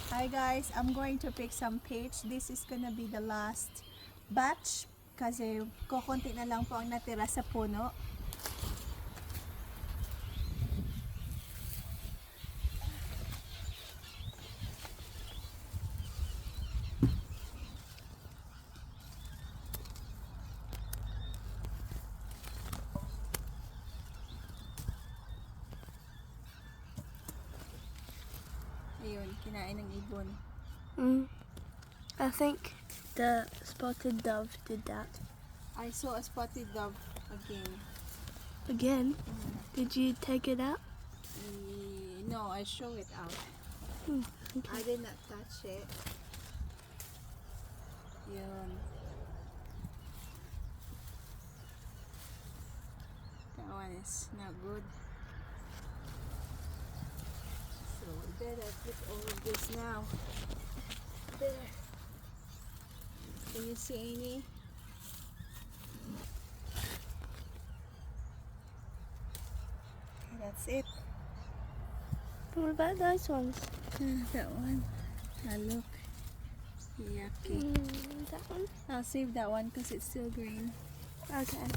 Hi guys, I'm going to pick some peach. This is gonna be the last batch kasi kukunti na lang po ang natira sa puno. Ayun, kinain ng ibon. I think the spotted dove did that. I saw a spotted dove again. Again? Did you take it out? No, I show it out. Okay. I did not touch it. Yun. That one is not good. So we better put all of this now. There. Can you see any? Okay, that's it. What about those ones? That one. Look. Yucky. That one? I'll save that one because it's still green. Okay.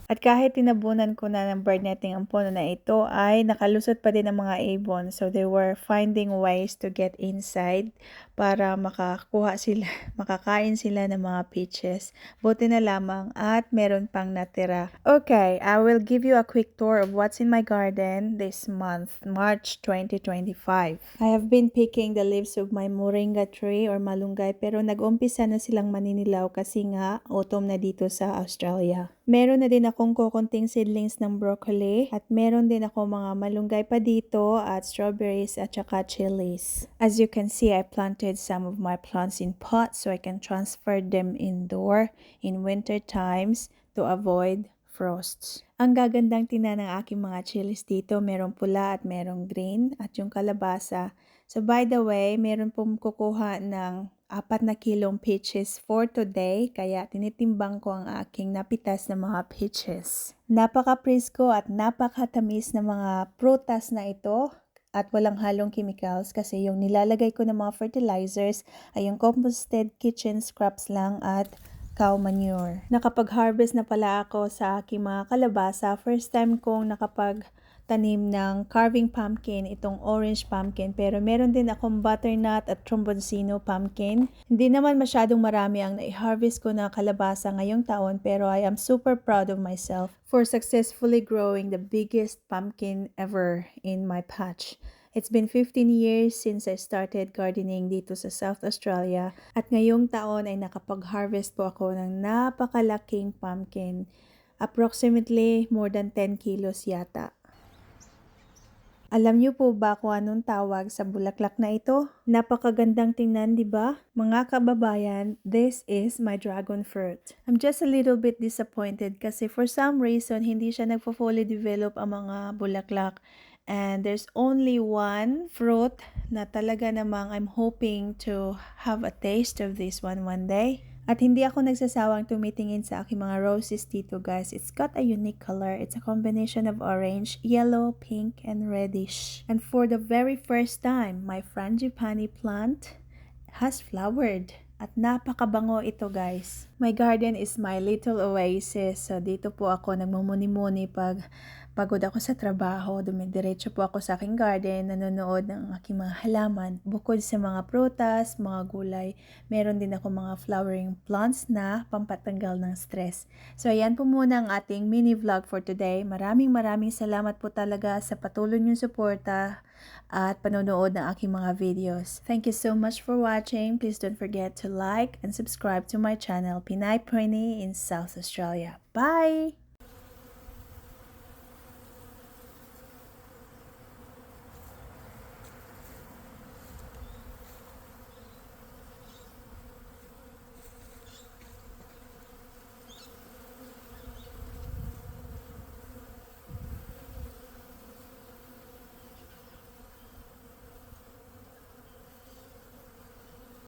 At kahit tinabunan ko na ng bird netting ang puno na ito, ay nakalusot pa din ang mga ibon. So they were finding ways to get inside para makakain sila ng mga peaches. Buti na lamang at meron pang natira. Okay, I will give you a quick tour of what's in my garden this month, March 2025. I have been picking the leaves of my moringa tree or malunggay pero nag-umpisa na silang maninilaw kasi nga autumn na dito sa Australia. Meron na din akong kukunting seedlings ng broccoli at meron din ako mga malunggay pa dito at strawberries at saka chilies. As you can see, I planted some of my plants in pots so I can transfer them indoor in winter times to avoid frosts. Ang gagandang tingnan ng aking mga chilies dito, merong pula at merong green at yung kalabasa. So by the way, meron pong kukuha ng 4 na kilong peaches for today, kaya tinitimbang ko ang aking napitas na mga peaches. Napaka-presko at napakatamis na mga prutas na ito at walang halong chemicals kasi yung nilalagay ko ng mga fertilizers ay yung composted kitchen scraps lang at cow manure. Nakapag-harvest na pala ako sa aking mga kalabasa. First time kong nakapag-tanim ng carving pumpkin, itong orange pumpkin. Pero meron din akong butternut at tromboncino pumpkin. Hindi naman masyadong marami ang na-harvest ko na kalabasa ngayong taon, pero I am super proud of myself for successfully growing the biggest pumpkin ever in my patch. It's been 15 years since I started gardening dito sa South Australia at ngayong taon ay nakapag-harvest po ako ng napakalaking pumpkin. Approximately more than 10 kilos yata. Alam niyo po ba kung anong tawag sa bulaklak na ito? Napakagandang tingnan, di ba? Mga kababayan, this is my dragon fruit. I'm just a little bit disappointed kasi for some reason, hindi siya nagpo-fully develop ang mga bulaklak. And there's only one fruit na talaga namang I'm hoping to have a taste of this one day. At hindi ako nagsasawang tumitingin sa aking mga roses dito, guys. It's got a unique color. It's a combination of orange, yellow, pink, and reddish. And for the very first time, my frangipani plant has flowered. At napakabango ito, guys. My garden is my little oasis. So dito po ako nagmumuni-muni pag pagod ako sa trabaho. Dumidiretso po ako sa aking garden, nanonood ng aking mga halaman. Bukod sa mga prutas, mga gulay, meron din ako mga flowering plants na pampatanggal ng stress. So ayan po muna ang ating mini vlog for today. Maraming salamat po talaga sa patuloy niyong suporta at panonood ng aking mga videos. Thank you so much for watching. Please don't forget to like and subscribe to my channel, Pinay Prenny in South Australia. Bye!